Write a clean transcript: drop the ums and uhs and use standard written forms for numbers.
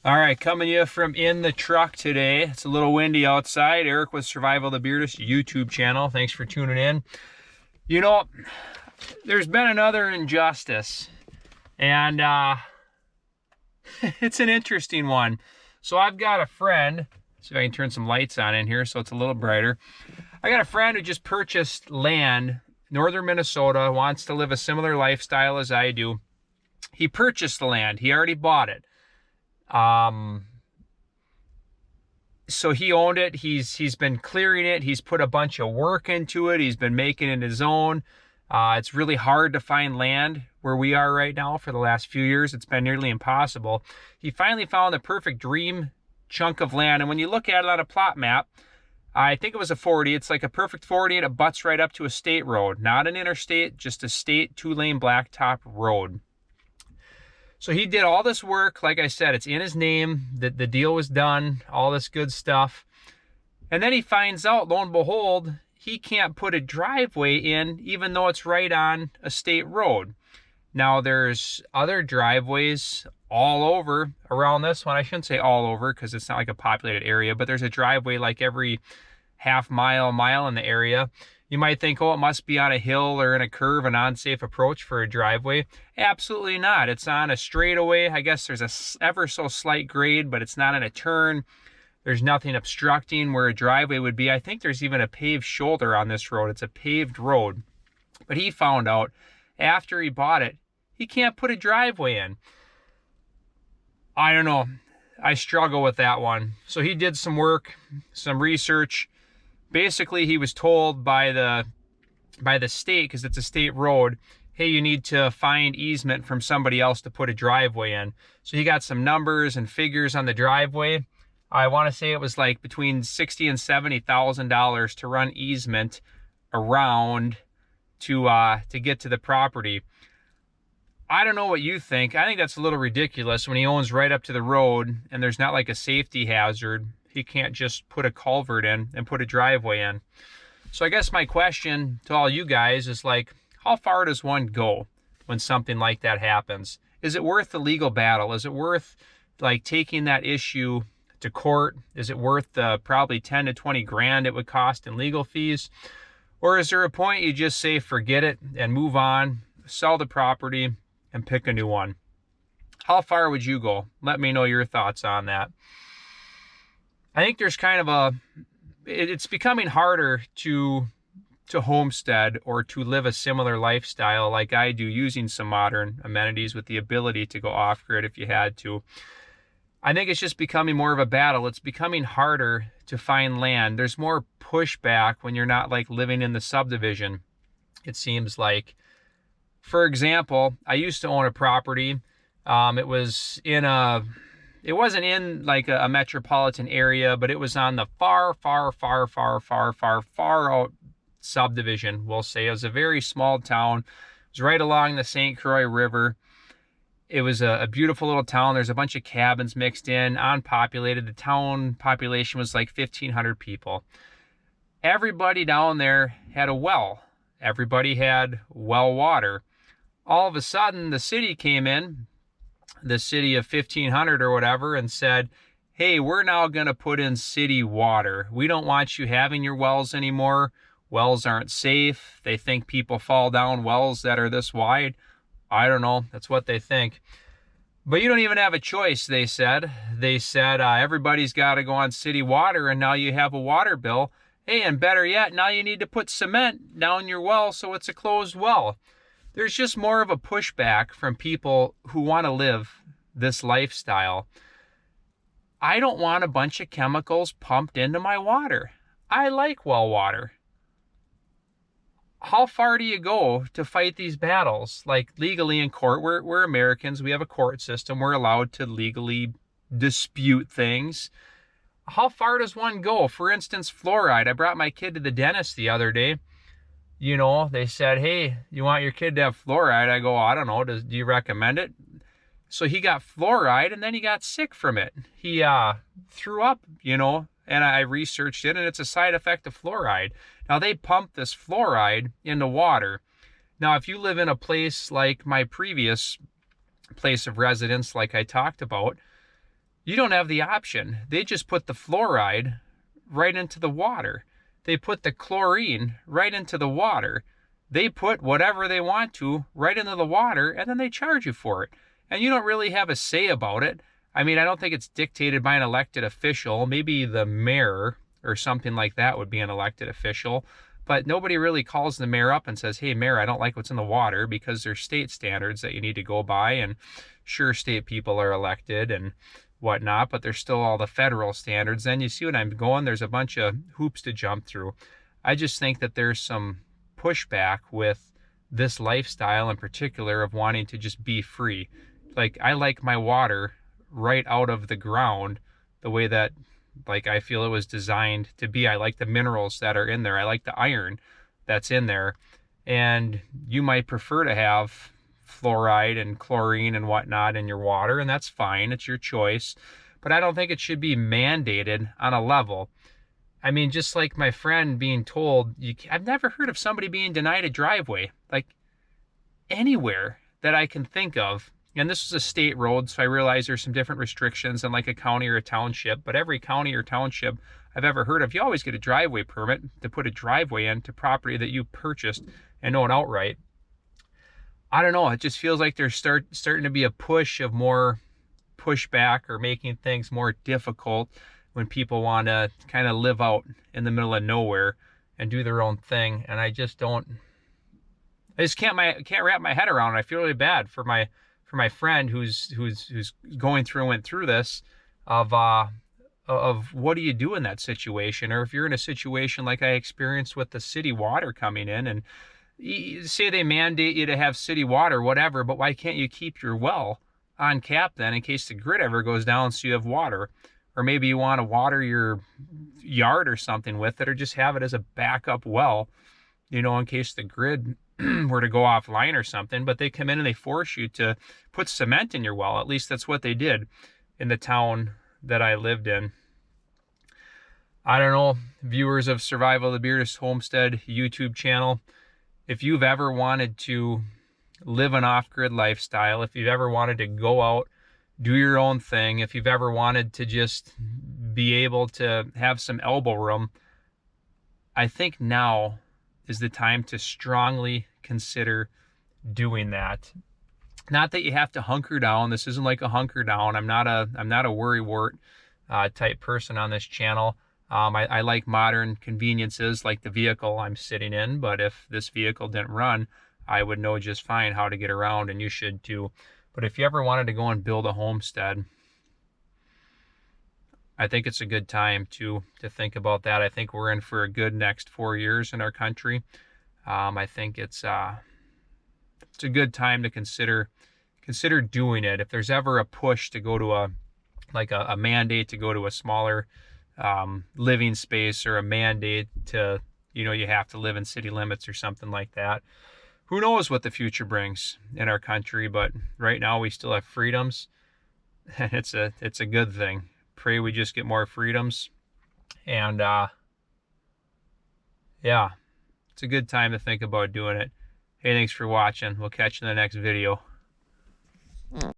All right, coming to you from in the truck today. It's a little windy outside. Eric with Survival the Beardist YouTube channel. Thanks for tuning in. You know, there's been another injustice, and it's an interesting one. So I've got a friend. See if I can turn some lights on in here so it's a little brighter. I got a friend who just purchased land, northern Minnesota, wants to live a similar lifestyle as I do. He purchased the land. He already bought it. So he owned it. He's been clearing it. He's put a bunch of work into it. He's been making it his own. It's really hard to find land where we are right now. For the last few years, it's been nearly impossible. He finally found the perfect dream chunk of land. And when you look at it on a plot map, I think it was a 40. It's like a perfect 40, and it butts right up to a state road. Not an interstate, just a state 2-lane blacktop road. So he did all this work. Like I said, it's in his name. The deal was done, all this good stuff. And then he finds out, lo and behold, he can't put a driveway in even though it's right on a state road. Now, there's other driveways all over around this one. I shouldn't say all over because it's not like a populated area, but there's a driveway like every half mile in the area. You might think, oh, it must be on a hill or in a curve, an unsafe approach for a driveway. Absolutely not. It's on a straightaway. I guess there's a ever so slight grade, but it's not in a turn. There's nothing obstructing where a driveway would be. I think there's even a paved shoulder on this road. It's a paved road. But he found out after he bought it, he can't put a driveway in. I don't know. I struggle with that one. So he did some work, some research. Basically, he was told by the state, because it's a state road, hey, you need to find easement from somebody else to put a driveway in. So he got some numbers and figures on the driveway. I want to say it was like between $60,000 and $70,000 to run easement around to get to the property. I don't know what you think. I think that's a little ridiculous when he owns right up to the road and there's not like a safety hazard. He can't just put a culvert in and put a driveway in. So I guess my question to all you guys is like, how far does one go when something like that happens? Is it worth the legal battle? Is it worth like taking that issue to court? Is it worth the probably 10 to 20 grand it would cost in legal fees? Or is there a point you just say, forget it and move on, sell the property and pick a new one? How far would you go? Let me know your thoughts on that. I think there's kind of it's becoming harder to homestead or to live a similar lifestyle like I do, using some modern amenities with the ability to go off-grid if you had to. I think it's just becoming more of a battle. It's becoming harder to find land. There's more pushback when you're not like living in the subdivision, it seems like. For example, I used to own a property. It wasn't in like a metropolitan area, but it was on the far out subdivision, we'll say. It was a very small town. It was right along the St. Croix River. It was a beautiful little town. There's a bunch of cabins mixed in, unpopulated. The town population was like 1,500 people. Everybody down there had a well. Everybody had well water. All of a sudden, the city came in, the city of 1,500 or whatever, and said, hey, we're now going to put in city water. We don't want you having your wells anymore. Wells aren't safe. They think people fall down wells that are this wide. I don't know. That's what they think. But you don't even have a choice, they said. They said everybody's got to go on city water, and now you have a water bill. Hey, and better yet, now you need to put cement down your well so it's a closed well. There's just more of a pushback from people who want to live this lifestyle. I don't want a bunch of chemicals pumped into my water. I like well water. How far do you go to fight these battles? Like legally in court, we're Americans. We have a court system. We're allowed to legally dispute things. How far does one go? For instance, fluoride. I brought my kid to the dentist the other day. You know, they said, hey, you want your kid to have fluoride? I go, I don't know. Do you recommend it? So he got fluoride and then he got sick from it. He threw up, you know, and I researched it, and it's a side effect of fluoride. Now, they pump this fluoride into water. Now, if you live in a place like my previous place of residence, like I talked about, You don't have the option. They just put the fluoride right into the water. They put the chlorine right into the water. They put whatever they want to right into the water, and then they charge you for it. And you don't really have a say about it. I mean, I don't think it's dictated by an elected official. Maybe the mayor or something like that would be an elected official. But nobody really calls the mayor up and says, hey, mayor, I don't like what's in the water, because there's state standards that you need to go by. And sure, state people are elected and whatnot, but there's still all the federal standards. Then you see what I'm going? There's a bunch of hoops to jump through. I just think that there's some pushback with this lifestyle in particular of wanting to just be free. Like, I like my water right out of the ground the way that, like, I feel it was designed to be. I like the minerals that are in there. I like the iron that's in there. And you might prefer to have fluoride and chlorine and whatnot in your water, and that's fine. It's your choice. But I don't think it should be mandated on a level. I mean, just like my friend being told, I've never heard of somebody being denied a driveway, like anywhere that I can think of. And this is a state road, so I realize there's some different restrictions than like a county or a township. But every county or township I've ever heard of, you always get a driveway permit to put a driveway into property that you purchased and own outright. I don't know. It just feels like there's starting to be a push of more pushback or making things more difficult when people want to kind of live out in the middle of nowhere and do their own thing. And I just can't wrap my head around it. I feel really bad for my friend who's went through this of what do you do in that situation? Or if you're in a situation like I experienced with the city water coming in, and say they mandate you to have city water, whatever, but why can't you keep your well on cap then in case the grid ever goes down so you have water? Or maybe you want to water your yard or something with it, or just have it as a backup well, in case the grid were to go offline or something. But they come in and they force you to put cement in your well. At least that's what they did in the town that I lived in. I don't know, viewers of Survival of the Bearded Homestead YouTube channel, if you've ever wanted to live an off-grid lifestyle, if you've ever wanted to go out, do your own thing, if you've ever wanted to just be able to have some elbow room, I think now is the time to strongly consider doing that. Not that you have to hunker down. This isn't like a hunker down. I'm not a worrywart type person on this channel. I like modern conveniences like the vehicle I'm sitting in, but if this vehicle didn't run, I would know just fine how to get around, and you should too. But if you ever wanted to go and build a homestead, I think it's a good time to think about that. I think we're in for a good next 4 years in our country. I think it's a good time to consider doing it. If there's ever a push to go to a mandate to go to a smaller living space, or a mandate to, you have to live in city limits or something like that. Who knows what the future brings in our country, but right now we still have freedoms, and it's a good thing. Pray we just get more freedoms. And yeah, it's a good time to think about doing it. Hey, thanks for watching. We'll catch you in the next video.